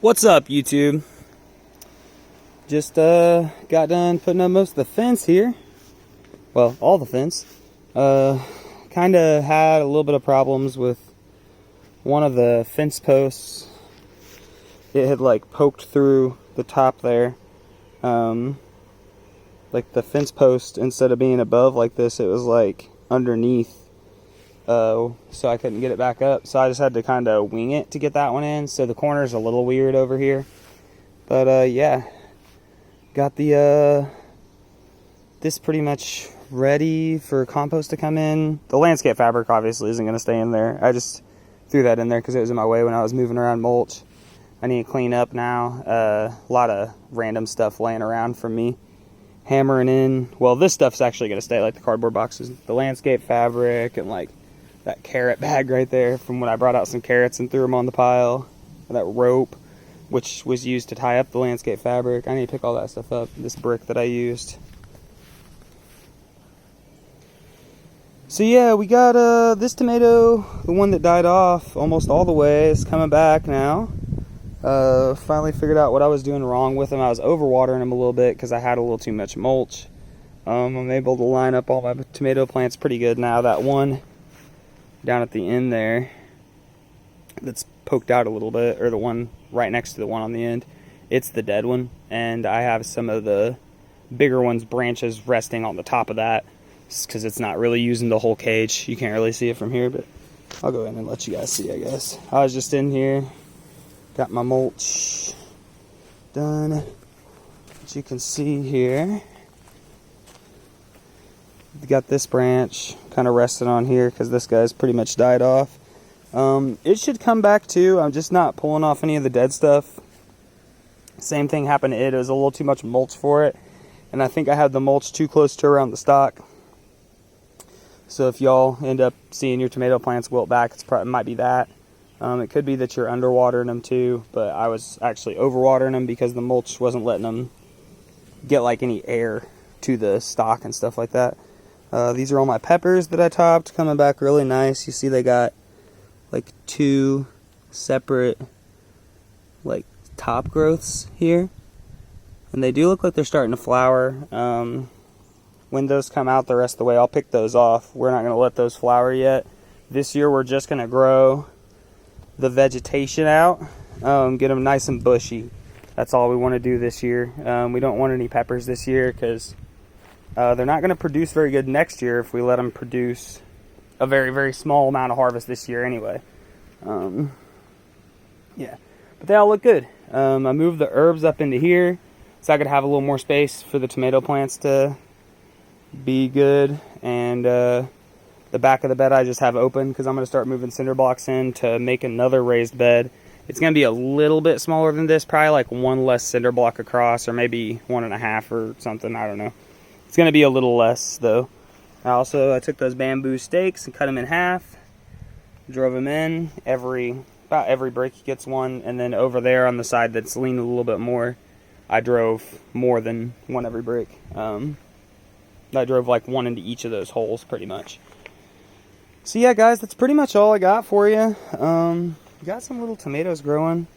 What's up, YouTube? Just got done putting up most of the fence here. Well, all the fence. Kind of had a little bit of problems with one of the fence posts. It had like poked through the top there. Like the fence post, instead of being above like this, it was like underneath. So I couldn't get it back up, so I just had to kind of wing it to get that one in. So the corner's a little weird over here, but yeah, got the this pretty much ready for compost to come in. The landscape fabric obviously isn't going to stay in there. I just threw that in there because it was in my way when I was moving around mulch. I need to clean up now. A lot of random stuff laying around from me hammering in. Well, this stuff's actually going to stay, like the cardboard boxes, the landscape fabric, and like that carrot bag right there from when I brought out some carrots and threw them on the pile. And that rope, which was used to tie up the landscape fabric. I need to pick all that stuff up. This brick that I used. So yeah, we got this tomato, the one that died off almost all the way, is coming back now. Finally figured out what I was doing wrong with them. I was overwatering them a little bit because I had a little too much mulch. I'm able to line up all my tomato plants pretty good now. That one down at the end there that's poked out a little bit, or the one right next to the one on the end, it's the dead one, and I have some of the bigger ones branches resting on the top of that because it's not really using the whole cage. You can't really see it from here, but I'll go in and let you guys see, I guess. I was just in here, got my mulch done, as you can see here. Got this branch kind of resting on here because this guy's pretty much died off. It should come back too. I'm just not pulling off any of the dead stuff. Same thing happened to it. It was a little too much mulch for it, and I think I had the mulch too close to around the stalk. So if y'all end up seeing your tomato plants wilt back, it might be that. It could be that you're underwatering them too, but I was actually overwatering them because the mulch wasn't letting them get like any air to the stalk and stuff like that. These are all my peppers that I topped, coming back really nice. You see they got like two separate like top growths here, and they do look like they're starting to flower. When those come out the rest of the way, I'll pick those off. We're not going to let those flower yet. This year we're just going to grow the vegetation out, get them nice and bushy. That's all we want to do this year. We don't want any peppers this year because they're not going to produce very good next year if we let them produce a very, very small amount of harvest this year anyway. Yeah, but they all look good. I moved the herbs up into here so I could have a little more space for the tomato plants to be good. And the back of the bed I just have open because I'm going to start moving cinder blocks in to make another raised bed. It's going to be a little bit smaller than this, probably like one less cinder block across, or maybe 1.5 or something, I don't know. It's going to be a little less though. I took those bamboo stakes and cut them in half, drove them in. About every brick gets one, and then over there on the side that's leaning a little bit more, I drove more than one every brick. I drove like one into each of those holes pretty much. So yeah guys, that's pretty much all I got for you. Got some little tomatoes growing.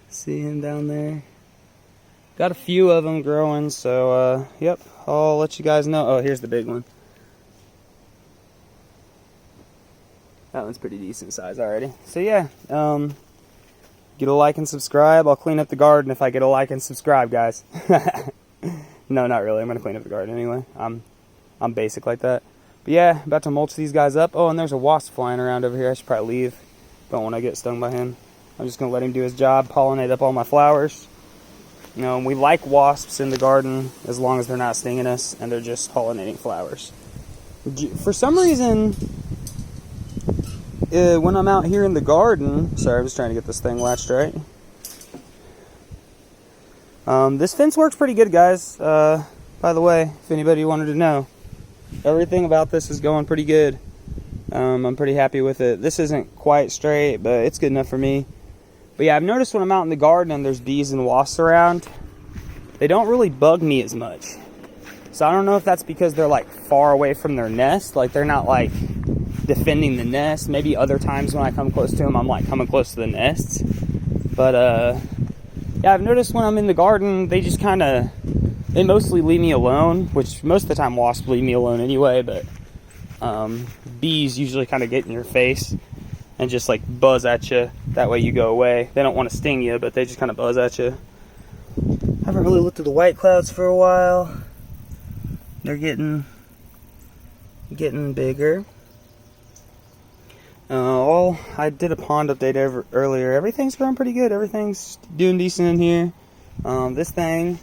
See him down there? Got a few of them growing, so yep, I'll let you guys know. Oh, here's the big one. That one's pretty decent size already. So yeah, get a like and subscribe. I'll clean up the garden if I get a like and subscribe, guys. No, not really. I'm gonna clean up the garden anyway. I'm basic like that. But yeah, about to mulch these guys up. Oh, and there's a wasp flying around over here. I should probably leave. Don't want to get stung by him. I'm just gonna let him do his job, pollinate up all my flowers. You know, we like wasps in the garden as long as they're not stinging us and they're just pollinating flowers. For some reason, when I'm out here in the garden, sorry, I'm just trying to get this thing latched right. This fence works pretty good, guys. By the way, if anybody wanted to know, everything about this is going pretty good. I'm pretty happy with it. This isn't quite straight, but it's good enough for me. But yeah, I've noticed when I'm out in the garden and there's bees and wasps around, they don't really bug me as much. So I don't know if that's because they're like far away from their nest, like they're not like defending the nest. Maybe other times when I come close to them, I'm like coming close to the nests. But yeah, I've noticed when I'm in the garden, they just kind of, they mostly leave me alone, which most of the time wasps leave me alone anyway, but bees usually kind of get in your face and just like buzz at you. That way you go away. They don't want to sting you, but they just kind of buzz at you. I haven't really looked at the white clouds for a while. They're getting bigger. I did a pond update earlier. Everything's growing pretty good. Everything's doing decent in here. This thing,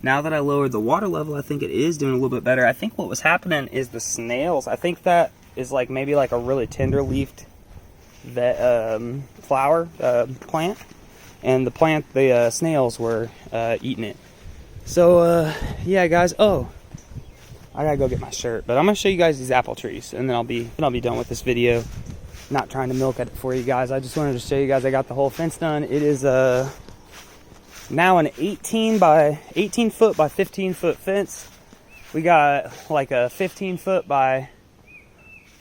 now that I lowered the water level, I think it is doing a little bit better. I think what was happening is the snails. I think that is like maybe like a really tender leafed flower plant, and the snails were eating it. So yeah, guys. Oh, I gotta go get my shirt, but I'm gonna show you guys these apple trees, and then I'll be done with this video. Not trying to milk at it for you guys. I just wanted to show you guys I got the whole fence done. It is now an 18 foot by 15 foot fence. We got like a 15 foot by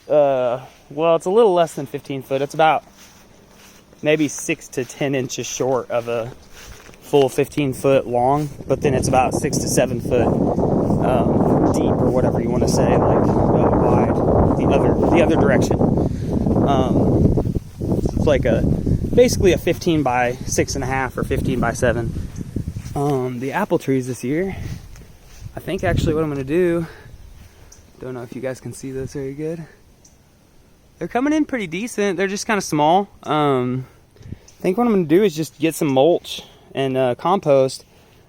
well, it's a little less than 15 foot. It's about maybe 6 to 10 inches short of a full 15 foot long, but then it's about 6 to 7 foot deep, or whatever you want to say, like wide the other direction. It's like basically a 15 by 6.5 or 15 by 7. The apple trees this year, I think actually what I'm going to do, don't know if you guys can see those very good. They're coming in pretty decent. They're just kind of small. I think what I'm going to do is just get some mulch and compost.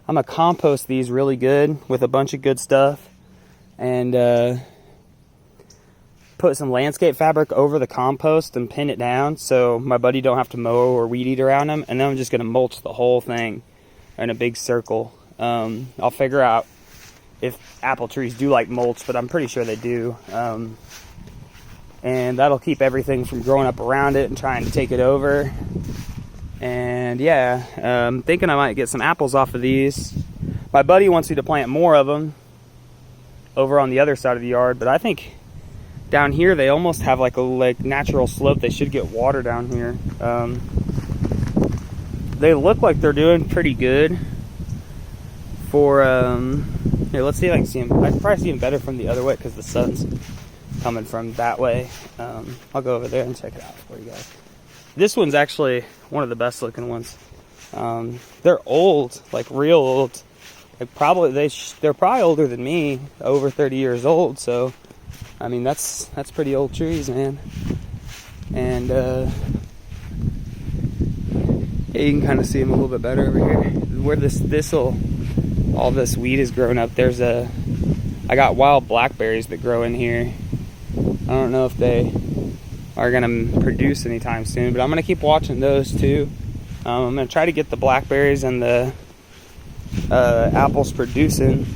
I'm going to compost these really good with a bunch of good stuff, and put some landscape fabric over the compost and pin it down so my buddy don't have to mow or weed eat around them. And then I'm just going to mulch the whole thing in a big circle. I'll figure out if apple trees do like mulch, but I'm pretty sure they do. And that'll keep everything from growing up around it and trying to take it over. And yeah, I'm thinking I might get some apples off of these. My buddy wants me to plant more of them over on the other side of the yard, but I think down here they almost have like a natural slope. They should get water down here. They look like they're doing pretty good for here, let's see if I can see them. I can probably see them better from the other way because the sun's coming from that way. I'll go over there and check it out for you guys. This one's actually one of the best looking ones. They're old, like real old. Like they're probably older than me, over 30 years old. So I mean, that's pretty old trees, man. And yeah, you can kind of see them a little bit better over here. Where all this weed is growing up, I got wild blackberries that grow in here. I don't know if they are gonna produce anytime soon, but I'm gonna keep watching those too. I'm gonna try to get the blackberries and the apples producing,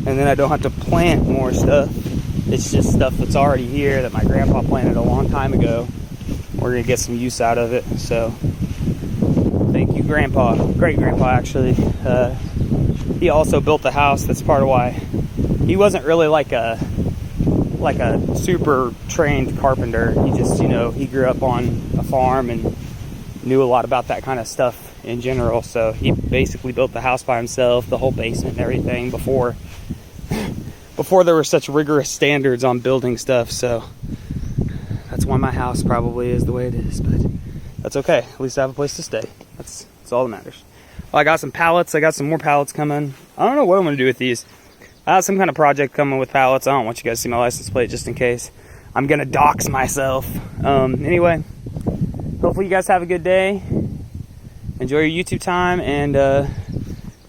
and then I don't have to plant more stuff. It's just stuff that's already here that my grandpa planted a long time ago. We're gonna get some use out of it. So thank you, Grandpa. Great Grandpa, actually. He also built the house. That's part of why he wasn't really like a super trained carpenter. He just, he grew up on a farm and knew a lot about that kind of stuff in general. So he basically built the house by himself, the whole basement and everything before there were such rigorous standards on building stuff. So that's why my house probably is the way it is, but that's okay. At least I have a place to stay. That's all that matters. Well, I got some pallets. I got some more pallets coming. I don't know what I'm going to do with these. I have some kind of project coming with pallets. I don't want you guys to see my license plate just in case. I'm going to dox myself. Anyway, hopefully you guys have a good day. Enjoy your YouTube time, and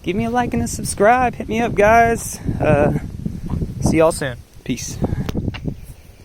give me a like and a subscribe. Hit me up, guys. See y'all soon. Peace.